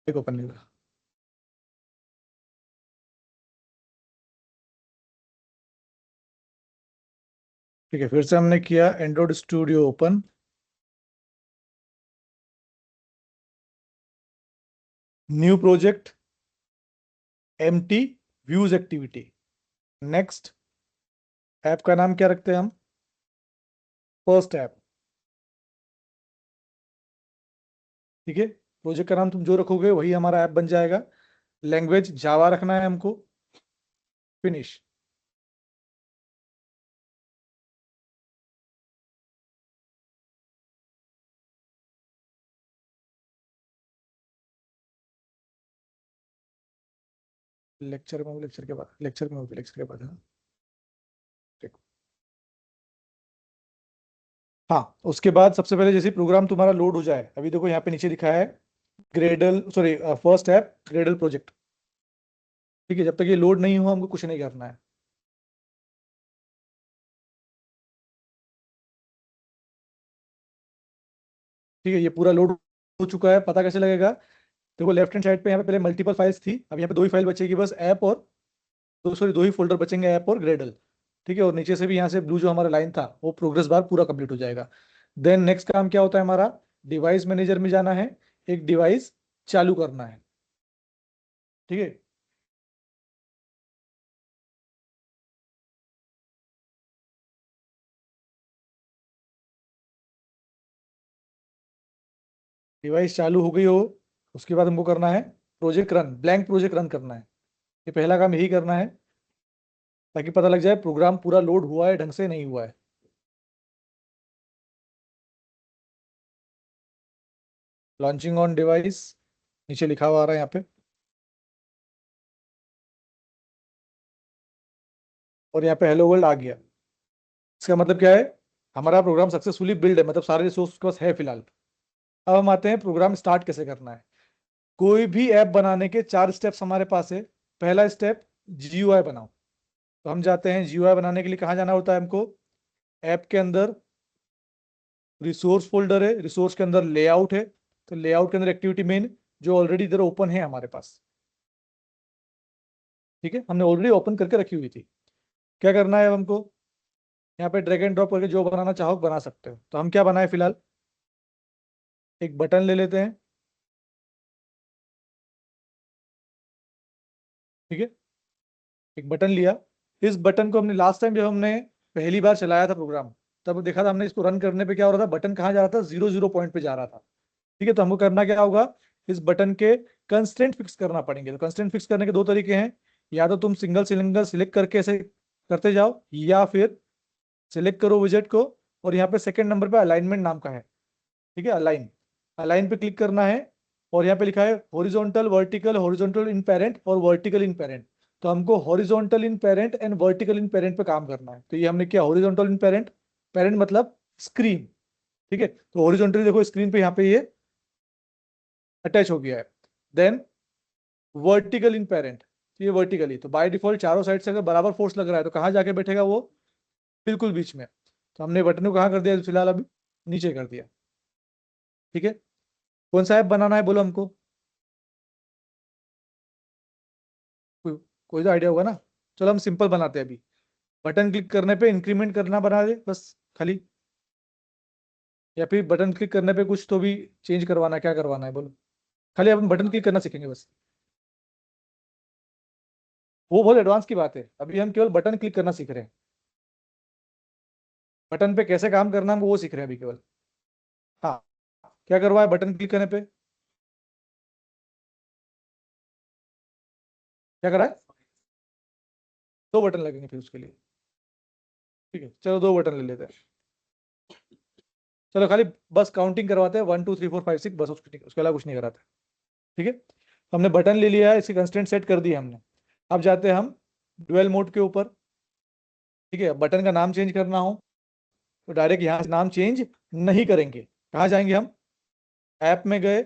एक ओपन नहीं हुआ। ठीक है, फिर से हमने किया Android studio open. New project, empty, views activity. Next, app का नाम क्या रखते हैं हम? First app. ठीक है, प्रोजेक्ट का नाम तुम जो रखोगे वही हमारा ऐप बन जाएगा। लैंग्वेज जावा रखना है हमको। फिनिश। लेक्चर में होगी, लेक्चर के बाद, हाँ। ठीक। हाँ, उसके बाद सबसे पहले जैसे प्रोग्राम तुम्हारा लोड हो जाए, अभी देखो यहाँ पे नीचे लिखा है Gradle, sorry, first app Gradle project. ठीक है, जब तक ये लोड नहीं हुआ हमको कुछ नहीं करना है। ठीक है, ये पूरा लोड हो चुका है। पता कैसे लगेगा? देखो लेफ्ट हैंड साइड पे यहाँ पे पहले मल्टीपल फाइल्स थी, अब यहाँ पे दो ही फाइल बचेगी बस, ऐप और, दो सॉरी दो ही फोल्डर बचेंगे, ऐप और ग्रेडल। ठीक है, और नीचे से भी यहाँ से ब्लू जो हमारा लाइन था वो प्रोग्रेस बार पूरा कंप्लीट हो जाएगा। देन नेक्स्ट काम क्या होता है हमारा? डिवाइस मैनेजर में जाना है, एक डिवाइस चालू करना है। ठीक है, डिवाइस चालू हो गई हो, उसके बाद हमको करना है project run, blank project run करना है। ये पहला काम यही करना है, ताकि पता लग जाए प्रोग्राम पूरा लोड हुआ है ढंग से, नहीं हुआ है। लॉन्चिंग ऑन डिवाइस नीचे लिखा हुआ आ रहा है यहाँ पे, और यहाँ पे हेलो वर्ल्ड आ गया। इसका मतलब क्या है? हमारा प्रोग्राम सक्सेसफुली बिल्ड है, मतलब सारे रिसोर्स के पास है फिलहाल। अब हम आते हैं प्रोग्राम स्टार्ट कैसे करना है। कोई भी ऐप बनाने के चार स्टेप्स हमारे पास है। पहला स्टेप, जीयूआई बनाओ। तो हम जाते हैं जीयूआई बनाने के लिए, कहाँ जाना होता है हमको? ऐप के अंदर रिसोर्स फोल्डर है, रिसोर्स के अंदर लेआउट है, तो लेआउट के अंदर एक्टिविटी मेन, जो ऑलरेडी इधर ओपन है हमारे पास। ठीक है, हमने ऑलरेडी ओपन करके रखी हुई थी। क्या करना है अब हमको? यहाँ पे ड्रैग एंड ड्रॉप करके जो बनाना चाहो बना सकते हो। तो हम क्या बनाए फिलहाल? एक बटन ले लेते हैं। ठीक है, एक बटन लिया। इस बटन को हमने लास्ट टाइम जब हमने पहली बार चलाया था प्रोग्राम, तब देखा था हमने, इसको रन करने पे क्या हो रहा था, बटन कहाँ जा रहा था? 0 0 पॉइंट पे जा रहा था। ठीक है, तो हमको करना क्या होगा? इस बटन के कंस्ट्रेंट फिक्स करना पड़ेंगे। तो कंस्ट्रेंट फिक्स करने के दो तरीके हैं, या तो तुम सिंगल सिलेंडर सिलेक्ट करके ऐसे करते जाओ, या फिर सिलेक्ट करो विजेट को, और यहाँ पे सेकंड नंबर पे अलाइनमेंट नाम का है। ठीक है, अलाइन, अलाइन पे क्लिक करना है, और यहाँ पे लिखा है हॉरिजॉन्टल, वर्टिकल, हॉरिजॉन्टल इन पेरेंट और वर्टिकल इन पेरेंट। तो हमको horizontal in parent and vertical in parent पे काम करना है। तो ये हमने किया हॉरिजॉन्टल इन पेरेंट, पेरेंट मतलब स्क्रीन। ठीक है, तो हॉरिजॉन्टली देखो स्क्रीन पे यहाँ पे ये अटैच हो गया है। देन वर्टिकल इन पेरेंट, ये वर्टिकली, तो बाय डिफॉल्ट चारों साइड से अगर बराबर फोर्स लग रहा है तो कहाँ जाके बैठेगा वो? बिल्कुल बीच में। तो हमने बटन को कहाँ कर दिया फिलहाल? अभी नीचे कर दिया। ठीक है, कौन सा ऐप बनाना है बोलो हमको? कोई तो आइडिया होगा ना? चलो हम सिंपल बनाते हैं अभी। बटन क्लिक करने पे इंक्रीमेंट करना बना दे बस, खाली। या फिर बटन क्लिक करने पे कुछ तो भी चेंज करवाना है, क्या करवाना है बोलो? खाली अपन बटन क्लिक करना सीखेंगे बस। वो बहुत एडवांस की बात है, अभी हम केवल बटन क्लिक करना सीख रहे हैं। बटन पे कैसे काम करना है हम वो सीख रहे हैं अभी केवल। हाँ, क्या करवाए बटन क्लिक करने पे? क्या करा है? दो बटन लगेंगे फिर उसके लिए। ठीक है, चलो दो बटन ले लेते हैं। चलो खाली बस काउंटिंग करवाते हैं, 1 2 3 4 5 6, बस उसके अलावा कुछ नहीं कराते। ठीक है, तो हमने बटन ले लिया है, इसकी कंस्ट्रेंट सेट कर दी है हमने। अब जाते हैं हम डुअल मोड के ऊपर। ठीक है, बटन का नाम चेंज करना हो तो डायरेक्ट यहाँ से नाम चेंज नहीं करेंगे। कहाँ जाएंगे हम? ऐप में गए,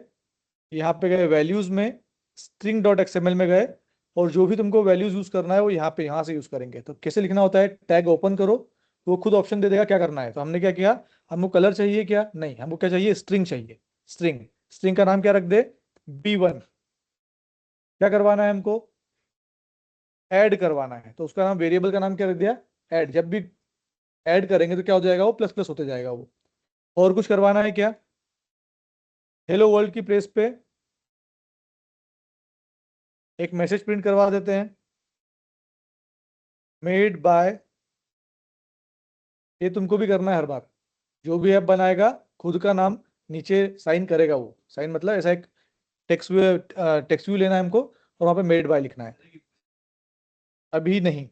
यहाँ पे गए वैल्यूज में, स्ट्रिंग डॉट एक्सएमएल में गए, और जो भी तुमको वैल्यूज यूज करना है वो यहाँ पे, यहाँ से यूज करेंगे। तो कैसे लिखना होता है? टैग ओपन करो, तो वो खुद ऑप्शन दे देगा क्या करना है। तो हमने क्या किया, हमको कलर चाहिए क्या? नहीं, हमको क्या चाहिए? स्ट्रिंग चाहिए। स्ट्रिंग, स्ट्रिंग का नाम क्या रख दे? B1। क्या करवाना है हमको, ऐड करवाना है। तो उसका नाम, वेरिएबल का नाम क्या रख दिया, ऐड। जब भी ऐड करेंगे तो क्या हो जाएगा, वो प्लस प्लस होते जाएगा वो। और कुछ करवाना है क्या, हेलो वर्ल्ड की प्लेस पे एक मैसेज प्रिंट करवा देते हैं, मेड बाय। ये तुमको भी करना है हर बार, जो भी ऐप बनाएगा खुद का नाम नीचे साइन करेगा। वो साइन मतलब ऐसा एक टेक्स्ट व्यू लेना है हमको, और वहां पे मेड बाय लिखना है। अभी नहीं,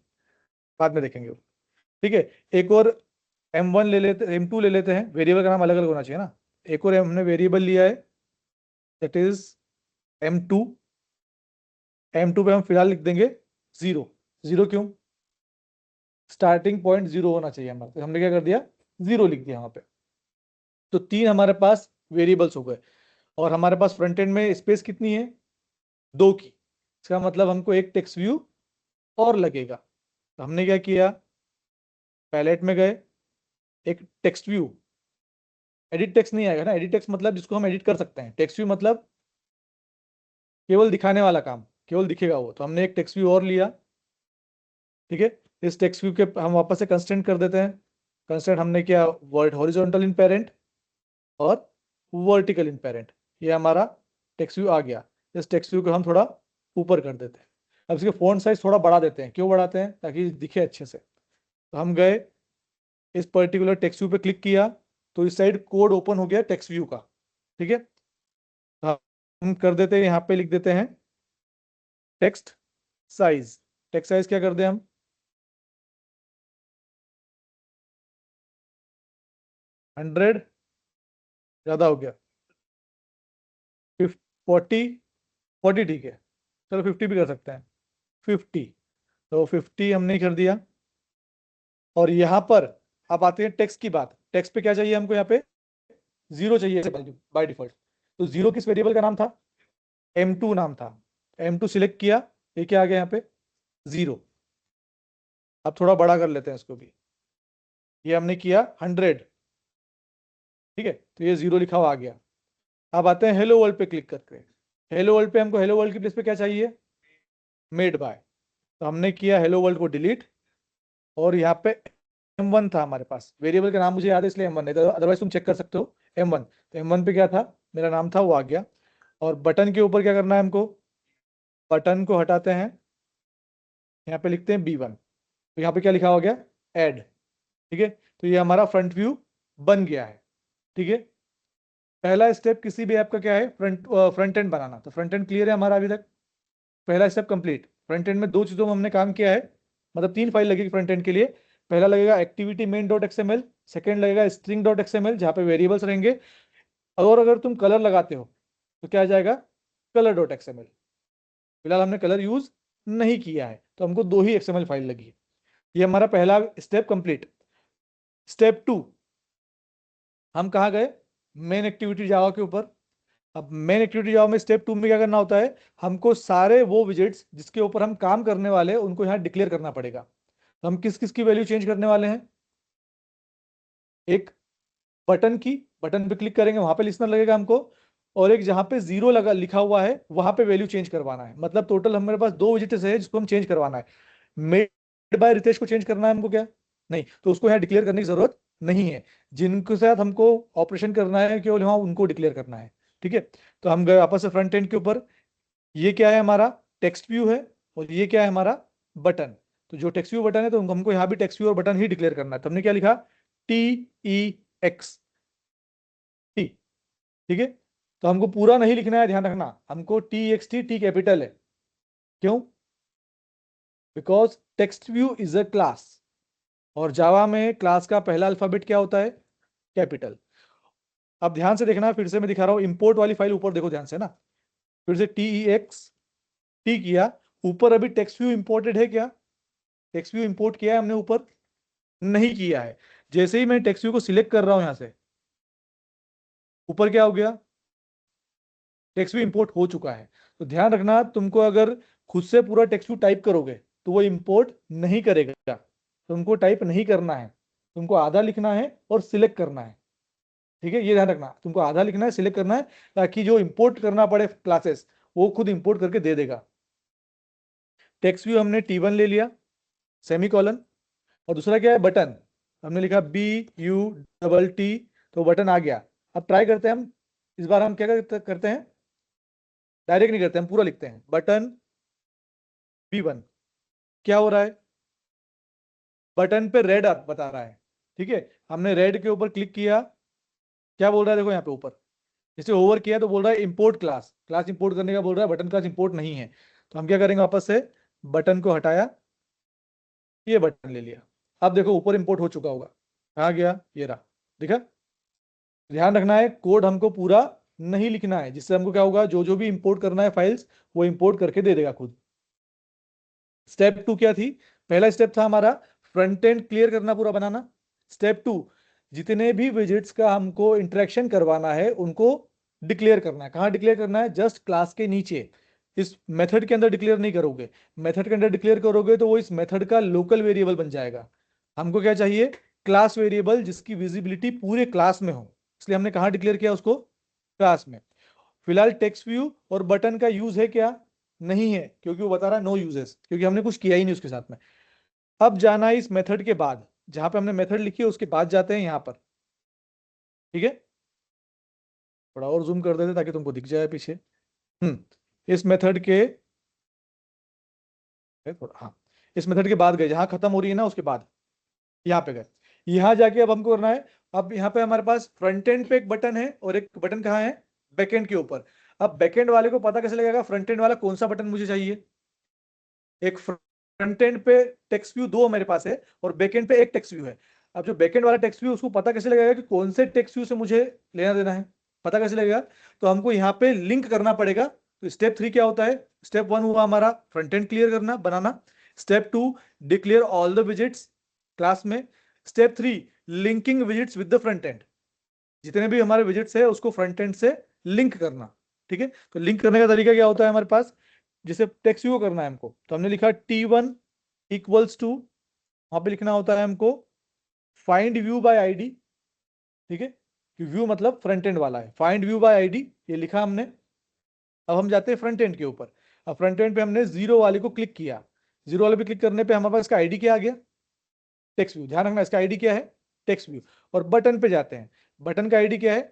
बाद में देखेंगे वो। ठीक है। एक और M1 ले लेते, M2 ले लेते हैं, वेरिएबल का नाम अलग अलग होना चाहिए ना। एक और हमने वेरिएबल लिया है, दैट इज M2। M2 पे हम फिलहाल लिख देंगे जीरो। जीरो क्यों, स्टार्टिंग पॉइंट जीरो होना चाहिए हमारा, तो हमने क्या कर दिया, जीरो लिख दिया वहां पे। तो तीन हमारे पास वेरिएबल्स हो गए। और हमारे पास फ्रंट एंड में स्पेस कितनी है, दो की। इसका मतलब हमको एक टेक्स्ट व्यू और लगेगा। तो हमने क्या किया, पैलेट में गए, एक टेक्स्ट व्यू, एडिट टेक्स्ट नहीं आएगा ना, एडिट टेक्स्ट मतलब जिसको हम एडिट कर सकते हैं, टेक्स्ट व्यू मतलब केवल दिखाने वाला काम, केवल दिखेगा वो। तो हमने एक टेक्स्ट व्यू और लिया। ठीक है। इस टेक्स्ट व्यू के हम वापस से कंस्ट्रेंट कर देते हैं। कंस्ट्रेंट हमने किया, वर्ड हॉरिजॉन्टल इन पेरेंट और वर्टिकल इन पेरेंट। ये हमारा टेक्स्ट व्यू आ गया। इस टेक्स्ट व्यू को हम थोड़ा ऊपर कर देते हैं। अब इसके फॉन्ट साइज थोड़ा बढ़ा देते हैं। क्यों बढ़ाते हैं, ताकि दिखे अच्छे से। तो हम गए, इस पर्टिकुलर टेक्स्ट व्यू पे क्लिक किया, तो इस साइड कोड ओपन हो गया टेक्स्ट व्यू का। ठीक है। तो हम कर देते हैं, यहाँ पे लिख देते हैं टेक्स्ट साइज। टेक्स्ट साइज क्या कर दें हम, 100, ज्यादा हो गया, 40, 40 ठीक है, चलो 50 भी कर सकते हैं, 50। तो 50 हमने कर दिया। और यहाँ पर अब आते हैं टेक्स्ट की बात। टेक्स्ट पे क्या चाहिए हमको, यहाँ पे जीरो चाहिए बाय डिफॉल्ट। तो जीरो किस वेरिएबल का नाम था, M2 नाम था। M2 सिलेक्ट किया, ये क्या आ गया यहाँ पे, जीरो। अब थोड़ा बड़ा कर लेते हैं इसको भी, ये हमने किया 100। ठीक है, तो ये जीरो लिखा हुआ आ गया। अब आते हैं हेलो वर्ल्ड पे क्लिक करके। हेलो वर्ल्ड पे हमको हेलो वर्ल्ड की प्लेस पे क्या चाहिए, मेड बाय। तो हमने किया हेलो वर्ल्ड को डिलीट। और यहाँ पे M1 था हमारे पास, वेरिएबल का नाम मुझे याद है इसलिए M1 नहीं, तो अदरवाइज तुम चेक कर सकते हो M1। तो M1 पे क्या था, मेरा नाम था, वो आ गया। और बटन के ऊपर क्या करना है हमको, बटन को हटाते हैं, यहाँ पे लिखते हैं B1। तो यहाँ पे क्या लिखा हो गया, ऐड। ठीक है। तो ये हमारा फ्रंट व्यू बन गया है। ठीक है। पहला स्टेप किसी भी ऐप का क्या है, फ्रंट एंड बनाना। तो फ्रंट एंड क्लियर है हमारा अभी तक, पहला स्टेप कंप्लीट। फ्रंट एंड में दो चीजों में हमने काम किया है, मतलब तीन फाइल लगेगी फ्रंट एंड के लिए। पहला लगेगा activity main dot XML, second लगेगा स्ट्रिंग डॉट एक्सएमएल जहाँ पे वेरिएबल्स रहेंगे। और अगर तुम कलर लगाते हो तो क्या आ जाएगा, कलर डॉट एक्सएमएल। फिलहाल हमने कलर यूज नहीं किया है, तो हमको दो ही एक्सएमएल फाइल लगी। ये हमारा पहला स्टेप कंप्लीट। स्टेप 2, हम कहाँ गए, मेन एक्टिविटी जावा के ऊपर। अब मेन एक्टिविटी जावा में स्टेप 2 में क्या करना होता है, हमको सारे वो विजिट्स जिसके ऊपर हम काम करने वाले हैं उनको यहाँ डिक्लेयर करना पड़ेगा। तो हम किस किस की वैल्यू चेंज करने वाले हैं, एक बटन की, बटन पे क्लिक करेंगे वहां पे लिस्नर लगेगा हमको। और एक जहां पे जीरो लगा लिखा हुआ है वहां पे वैल्यू चेंज करवाना है। मतलब टोटल हमारे पास दो विजिट्स है जिसको हम चेंज करवाना है। मेड बाय रितेश को चेंज करना है हमको क्या, नहीं, तो उसको यहाँ डिक्लेयर करने की जरूरत नहीं है। जिनके साथ हमको ऑपरेशन करना है केवल वहां उनको डिक्लेयर करना है। ठीक है। तो हम गए वापस से फ्रंट एंड के ऊपर। ये क्या है, हमारा टेक्स्ट व्यू है, और ये क्या है, हमारा बटन। तो जो टेक्स्ट व्यू बटन है, तो हमको यहाँ भी टेक्स्ट व्यू और बटन ही डिक्लेयर करना है। तो हमने क्या लिखा, TEX, टी। ठीक है। तो हमको पूरा नहीं लिखना है, ध्यान रखना, हमको TXT, टी कैपिटल है। क्यों, because text view is a class, और जावा में क्लास का पहला अल्फाबेट क्या होता है, कैपिटल। अब ध्यान से देखना, फिर से मैं दिखा रहा हूं, इंपोर्ट वाली फाइल ऊपर देखो ध्यान से ना। फिर से TEX, टी किया, ऊपर अभी टेक्स्ट व्यू इंपोर्टेड है क्या, टेक्स्ट व्यू इंपोर्ट किया है हमने ऊपर, नहीं किया है। जैसे ही मैं टेक्स्ट व्यू को सिलेक्ट कर रहा हूं यहां से, ऊपर क्या हो गया, टेक्स्ट व्यू इंपोर्ट हो चुका है। तो ध्यान रखना, तुमको अगर खुद से पूरा टेक्स्ट व्यू टाइप करोगे तो वो इंपोर्ट नहीं करेगा। तुमको टाइप नहीं करना है, तुमको आधा लिखना है और सिलेक्ट करना है। ठीक है, ये ध्यान रखना, तुमको आधा लिखना है, सिलेक्ट करना है, ताकि जो इंपोर्ट करना पड़े क्लासेस वो खुद इंपोर्ट करके दे देगा। टेक्स्ट व्यू हमने T1 ले लिया, सेमी कॉलन, और दूसरा क्या है बटन, हमने लिखा BUTT, तो बटन आ गया। अब ट्राई करते हैं हम, इस बार हम क्या करते हैं, डायरेक्ट नहीं करते, हम पूरा लिखते हैं बटन B1। क्या हो रहा है, बटन पे रेड बता रहा है, ठीक है, हमने रेड के ऊपर क्लिक किया, क्या बोल रहा है देखो यहाँ पे ऊपर, जैसे ओवर किया तो बोल रहा है इंपोर्ट क्लास, क्लास इंपोर्ट करने का बोल रहा है, बटन क्लास इंपोर्ट नहीं है, तो हम क्या करेंगे, वापस से बटन को हटाया, ये बटन ले लिया, अब देखो ऊपर इंपोर्ट हो चुका होगा, कहाँ गया, ये रहा, देखा। ध्यान रखना है कोड हमको पूरा नहीं लिखना है, जिससे हमको क्या होगा, जो जो भी इंपोर्ट करना है फाइल्स वो इंपोर्ट करके दे देगा खुद। स्टेप 2 क्या थी, पहला स्टेप था हमारा फ्रंट एंड क्लियर करना, पूरा बनाना। स्टेप 2, जितने भी विजिट्स का हमको इंटरेक्शन करवाना है उनको डिक्लेयर करना है। कहाँ डिक्लेयर करना है, जस्ट क्लास के नीचे, इस मेथड के अंदर डिक्लेयर नहीं करोगे, मेथड के अंदर डिक्लेयर करोगे तो वो इस मेथड का लोकल वेरिएबल बन जाएगा। हमको क्या चाहिए, क्लास वेरिएबल जिसकी विजिबिलिटी पूरे क्लास में हो, इसलिए हमने कहाँ डिक्लेयर किया उसको, क्लास में। फिलहाल टेक्स्ट व्यू और बटन का यूज है क्या, नहीं है, क्योंकि वो बता रहा है नो यूजेस, क्योंकि हमने कुछ किया ही नहीं उसके साथ में। अब जाना है इस मेथड के बाद, जहां पे हमने मेथड लिखी है उसके बाद जाते हैं यहां पर, ठीक है, थोड़ा और जूम कर देते ताकि तुमको दिख जाए पीछे। इस मेथड के, थोड़ा हाँ, इस मेथड के बाद गए, जहां खत्म हो रही है ना उसके बाद यहाँ पे गए, यहाँ जाके अब हमको करना है। अब यहाँ पे हमारे पास फ्रंट एंड पे एक बटन है और एक बटन कहाँ है, बैकएंड के ऊपर। अब बैकएंड वाले को पता कैसे लगेगा फ्रंट एंड वाला कौन सा बटन मुझे चाहिए, एक फ्रंट एंड पे टेक्स्ट व्यू दो मेरे पास है और बैक एंड पे एक टेक्स्ट व्यू है। अब जो बैक एंड वाला टेक्स्ट व्यू, उसको पता कैसे लगेगा कि कौन से टेक्स्ट व्यू से मुझे लेना देना है, पता कैसे लगेगा, तो हमको यहाँ पे लिंक करना पड़ेगा। तो स्टेप 3 क्या होता है, स्टेप 1 हुआ हमारा फ्रंट एंड क्लियर करना, बनाना। Step 2, declare all the widgets class में। Step 3, linking widgets with the front end, जितने भी हमारे विजिट्स है उसको फ्रंट एंड से लिंक करना, ठीक है। तो लिंक करने का तरीका क्या होता है हमारे पास, जिसे टेक्स्ट व्यू करना है हमको, तो हमने लिखा T1 इक्वल्स टू, वहां पे लिखना होता है हमको फाइंड व्यू बाय आईडी, ठीक है, कि व्यू मतलब फ्रंट एंड वाला है, फाइंड व्यू बाय आईडी ये लिखा हमने। अब हम जाते हैं फ्रंट एंड के ऊपर। अब फ्रंट एंड पे हमने जीरो वाले को क्लिक किया, जीरो वाले पे क्लिक करने पे हमारे पास इसका आईडी क्या आ गया, टेक्स्ट व्यू। ध्यान रखना इसका आईडी क्या है, टेक्स्ट व्यू। और बटन पे जाते हैं, बटन का आईडी क्या है,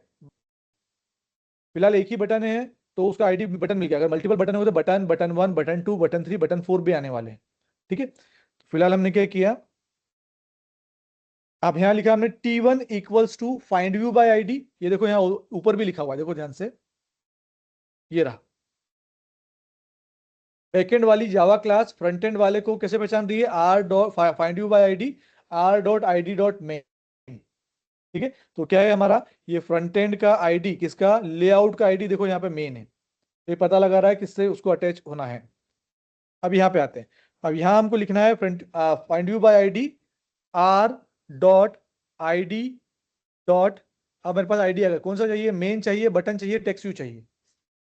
फिलहाल एक ही बटन है तो उसका आईडी बटन मिल गया। अगर मल्टीपल बटन हो तो button, button 1, button 2, button 3, button 4 भी आने वाले हैं, ठीक है। तो फिलहाल हमने क्या किया, अब यहां लिखा हमने T1 equals to find view by ID, ये देखो यहाँ ऊपर भी लिखा हुआ है, देखो ध्यान से, ये रहा। बैकएंड वाली जावा क्लास फ्रंट एंड वाले को कैसे पहचान रही है, R dot find you bye ID, r.id.main, ठीक है। तो क्या है हमारा, ये फ्रंट एंड का आईडी, किसका, लेआउट का आईडी देखो यहाँ पे मेन है, ये पता लगा रहा है किससे उसको अटैच होना है। अब यहाँ पे आते हैं, अब यहाँ हमको लिखना है front find you bye ID r.id. अब मेरे पास आईडी आ गया, कौन सा चाहिए, मेन चाहिए, बटन चाहिए, टेक्स्ट व्यू चाहिए।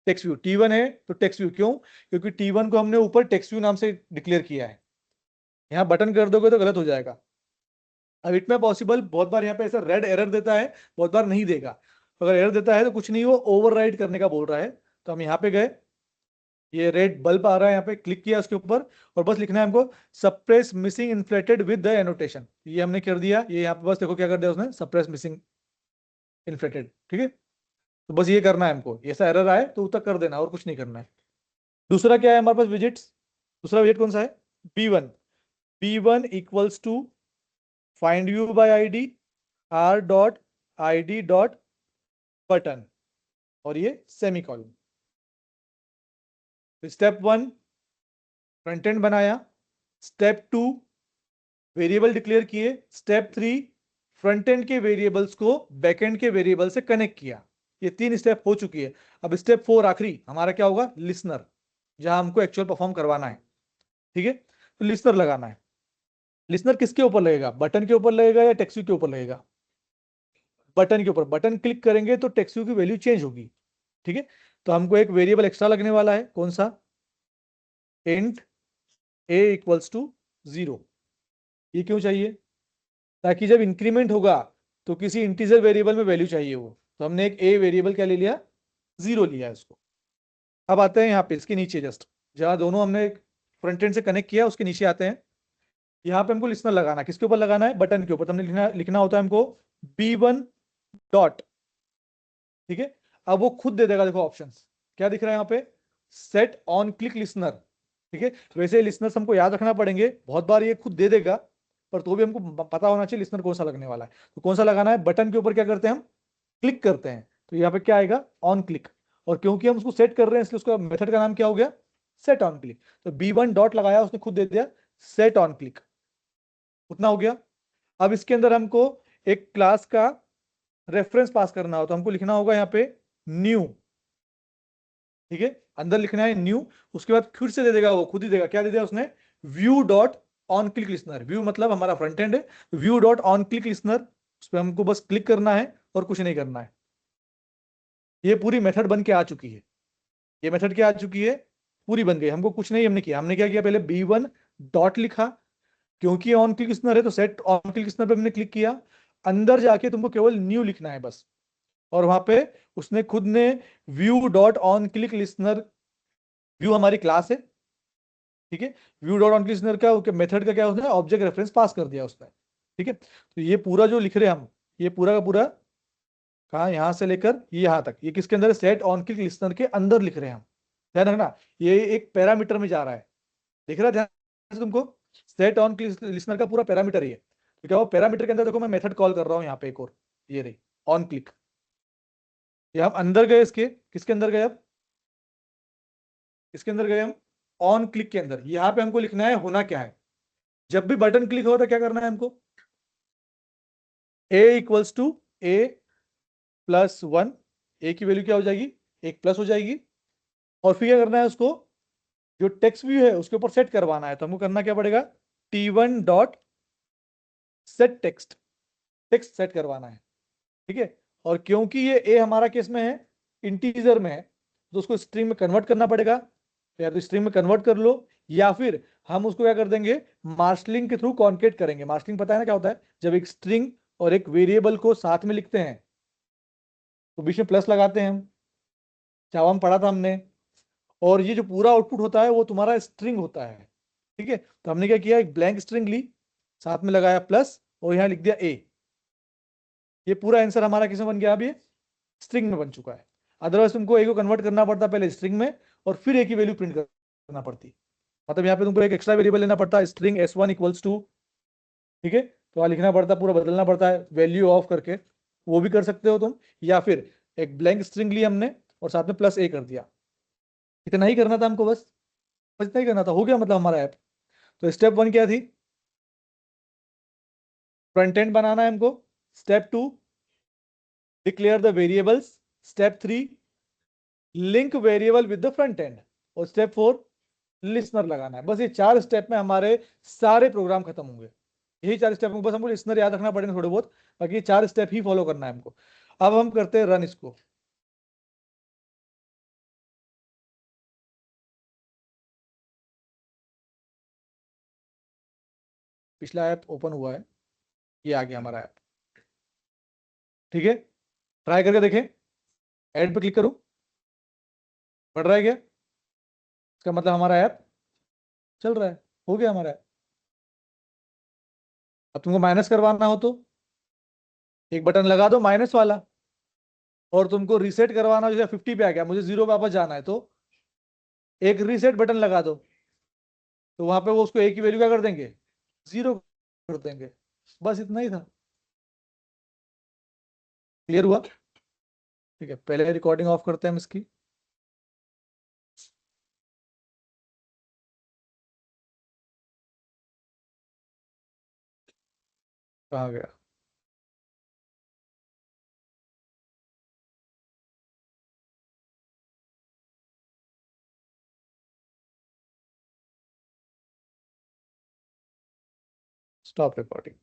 टेक्स्ट व्यू T1 है तो टेक्स्ट व्यू, क्यों, क्योंकि T1 को हमने ऊपर टेक्स्ट व्यू नाम से डिक्लेयर किया है। यहाँ बटन कर दोगे तो गलत हो जाएगा। अब इट में पॉसिबल बहुत बार यहाँ पे ऐसा रेड एरर देता है, बहुत बार नहीं देगा। अगर एरर देता है तो कुछ नहीं, वो ओवरराइड करने का बोल रहा है। तो हम यहाँ पे गए, ये रेड बल्ब आ रहा है, यहाँ पे क्लिक किया उसके ऊपर, और बस लिखना है हमको suppress missing inflated with the annotation, ये हमने कर दिया। ये यहाँ पे बस देखो क्या कर दिया उसने, सप्रेस मिसिंग इन्फ्लेटेड, ठीक है। तो बस ये करना है हमको, ऐसा एरर आए तो तक कर देना, और कुछ नहीं करना है। दूसरा क्या है हमारे पास विजिट्स, दूसरा विजिट कौन सा है, B1 equals to find view by ID r.id.button, और ये semicolon. Step 1 front end बनाया, स्टेप 2 वेरिएबल डिक्लेयर किए, स्टेप 3 फ्रंट एंड के वेरिएबल्स को बैक एंड के वेरिएबल से कनेक्ट किया। ये 3 स्टेप हो चुकी है। अब स्टेप 4 आखिरी हमारा क्या होगा, लिसनर, जहां हमको एक्चुअल परफॉर्म करवाना है, ठीक है। तो लिसनर लगाना है। लिसनर किसके ऊपर लगेगा, बटन के ऊपर लगेगा या टेक्स्ट व्यू के ऊपर लगेगा, बटन के ऊपर। बटन क्लिक करेंगे तो टेक्स्ट व्यू की वैल्यू चेंज होगी, ठीक है। तो हमको एक वेरिएबल एक्स्ट्रा लगने वाला है, कौन सा, इंट a इक्वल्स टू 0। ये क्यों चाहिए, ताकि जब इंक्रीमेंट होगा तो किसी इंटीजर वेरिएबल में वैल्यू चाहिए वो, तो हमने एक a वेरिएबल क्या ले लिया, 0 लिया है इसको। अब आते हैं यहाँ पे इसके नीचे जस्ट, जहाँ दोनों हमने फ्रंट एंड से कनेक्ट किया, उसके नीचे आते हैं। यहाँ पे हमको लिसनर लगाना है, किसके ऊपर लगाना है, बटन के ऊपर। तो हमने लिखना होता है हमको B1 डॉट, ठीक है। अब वो खुद दे देगा, देखो ऑप्शंस क्या दिख रहा है यहाँ पे, सेट ऑन क्लिक लिसनर, ठीक है। वैसे लिसनर्स हमको याद रखना पड़ेंगे, बहुत बार ये खुद दे देगा, पर तो भी हमको पता होना चाहिए लिसनर कौन सा लगने वाला है। तो कौन सा लगाना है, बटन के ऊपर क्या करते हैं हम, क्लिक करते हैं, तो यहाँ पे क्या आएगा, ऑन क्लिक। और क्योंकि हम उसको सेट कर रहे हैं इसलिए उसका मेथड का नाम क्या हो गया, सेट ऑन क्लिक। तो B1 डॉट लगाया, उसने खुद दे दिया सेट ऑन क्लिक, उतना हो गया। अब इसके अंदर हमको एक क्लास का रेफरेंस पास करना हो, तो हमको लिखना होगा यहाँ पे न्यू, ठीक है, अंदर लिखना है न्यू। उसके बाद फिर से दे देगा, वो खुद ही देगा, क्या दे दिया उसने, view dot on click listener. View मतलब हमारा फ्रंट एंड है, view dot on click listener, उस पर हमको बस क्लिक करना है और कुछ नहीं करना है। ये पूरी मेथड बन के आ चुकी है, ये मेथड क्या आ चुकी है, पूरी बन गई। हमको कुछ नहीं हमने किया, हमने क्या किया, पहले B1 डॉट लिखा, क्योंकि ऑन क्लिक लिसनर है तो सेट ऑन क्लिक लिसनर पे हमने क्लिक किया। अंदर जाके तुमको केवल न्यू लिखना है बस, और वहां पे उसने खुद ने view dot on click listener, view हमारी क्लास है, ठीक है, view dot on click listener का मेथड का क्या उसने ऑब्जेक्ट रेफरेंस पास कर दिया उसने, ठीक है। तो ये पूरा जो लिख रहे हैं हम, ये पूरा का पूरा कहा, यहां से लेकर ये यहां तक, ये किसके अंदर है, सेट ऑन क्लिक लिसनर के अंदर लिख रहे हैं हम। ध्यान रखना, ये एक पैरामीटर में जा रहा है, दिख रहा है ध्यान से तुमको, सेट ऑन क्लिक लिसनर का पूरा पैरामीटर ही है। तो क्या वो पैरामीटर के अंदर देखो, मैं मेथड कॉल कर रहा हूं यहाँ पे एक और, ये रही ऑन क्लिक। ये हम अंदर गए इसके, किसके अंदर गए, अब इसके अंदर गए हम, ऑन क्लिक के अंदर। यहाँ पे हमको लिखना है होना क्या है, जब भी बटन क्लिक हो तो क्या करना है हमको, A इक्वल्स टू A+1, ए की वैल्यू क्या हो जाएगी, एक प्लस हो जाएगी। और फिर क्या करना है, उसको जो टेक्स्ट व्यू है उसके ऊपर सेट करवाना है, तो हमको करना क्या पड़ेगा, T1 dot set text, text set करवाना है, ठीक है। और क्योंकि ये ए हमारा केस में है, इंटीजर में है, तो उसको स्ट्रिंग में कन्वर्ट करना पड़ेगा। तो या तो स्ट्रिंग में कन्वर्ट कर लो, या फिर हम उसको क्या कर देंगे, मार्शलिंग के थ्रू कॉन्केट करेंगे। मार्शलिंग पता है ना क्या होता है, जब एक स्ट्रिंग और एक वेरिएबल को साथ में लिखते हैं तो बीच में प्लस लगाते हैं हम, जावा में पढ़ा था हमने। और ये जो पूरा आउटपुट होता है वो तुम्हारा स्ट्रिंग होता है, ठीक है। तो हमने क्या किया, एक ब्लैंक स्ट्रिंग ली, साथ में लगाया प्लस, और यहां लिख दिया ए। ये पूरा आंसर हमारा किसमें बन गया, अब ये स्ट्रिंग में बन चुका है। अदरवाइज तुमको ए को कन्वर्ट करना पड़ता पहले स्ट्रिंग में, और फिर ए की वैल्यू प्रिंट करना पड़ती। मतलब यहाँ पे तुमको एक एक्स्ट्रा वेरिएबल लेना पड़ता है, स्ट्रिंग S1 इक्वल्स टू, ठीक है। तो वहां लिखना पड़ता, पूरा बदलना पड़ता है वैल्यू ऑफ करके, वो भी कर सकते हो तुम। या फिर एक ब्लैंक स्ट्रिंग ली हमने और साथ में प्लस ए कर दिया, इतना ही करना था हमको, बस बस इतना ही करना था, हो गया मतलब हमारा ऐप। तो स्टेप 1 क्या थी, फ्रंट एंड बनाना है हमको। Step 2, declare the variables. Step 3, link variable with the front and. और स्टेप 4, लिसनर लगाना है। बस ये 4 स्टेप में हमारे सारे प्रोग्राम खत्म होंगे। यही 4 स्टेप में, बस हमको लिसनर याद रखना पड़ेगा थोड़े बहुत, बाकी ये 4 स्टेप ही फॉलो करना है हमको। अब हम करते हैं रन इसको। पिछला ऐप ओपन हुआ है, ये आ गया हमारा ऐप, ठीक है। ट्राई करके देखें, ऐड पे क्लिक करूं, बढ़ रहा है क्या, इसका मतलब हमारा ऐप चल रहा है, हो गया हमारा ऐप। अब तुमको माइनस करवाना हो तो एक बटन लगा दो माइनस वाला, और तुमको रीसेट करवाना हो, जैसे 50 पे आ गया, मुझे 0 पे वापस जाना है, तो एक रीसेट बटन लगा दो, तो वहां पे वो उसको ए की वैल्यू क्या कर देंगे, 0 कर देंगे। बस इतना ही था, क्लियर हुआ, ठीक है। पहले रिकॉर्डिंग ऑफ करते हैं हम इसकी। कहाँ गया, स्टॉप रिकॉर्डिंग।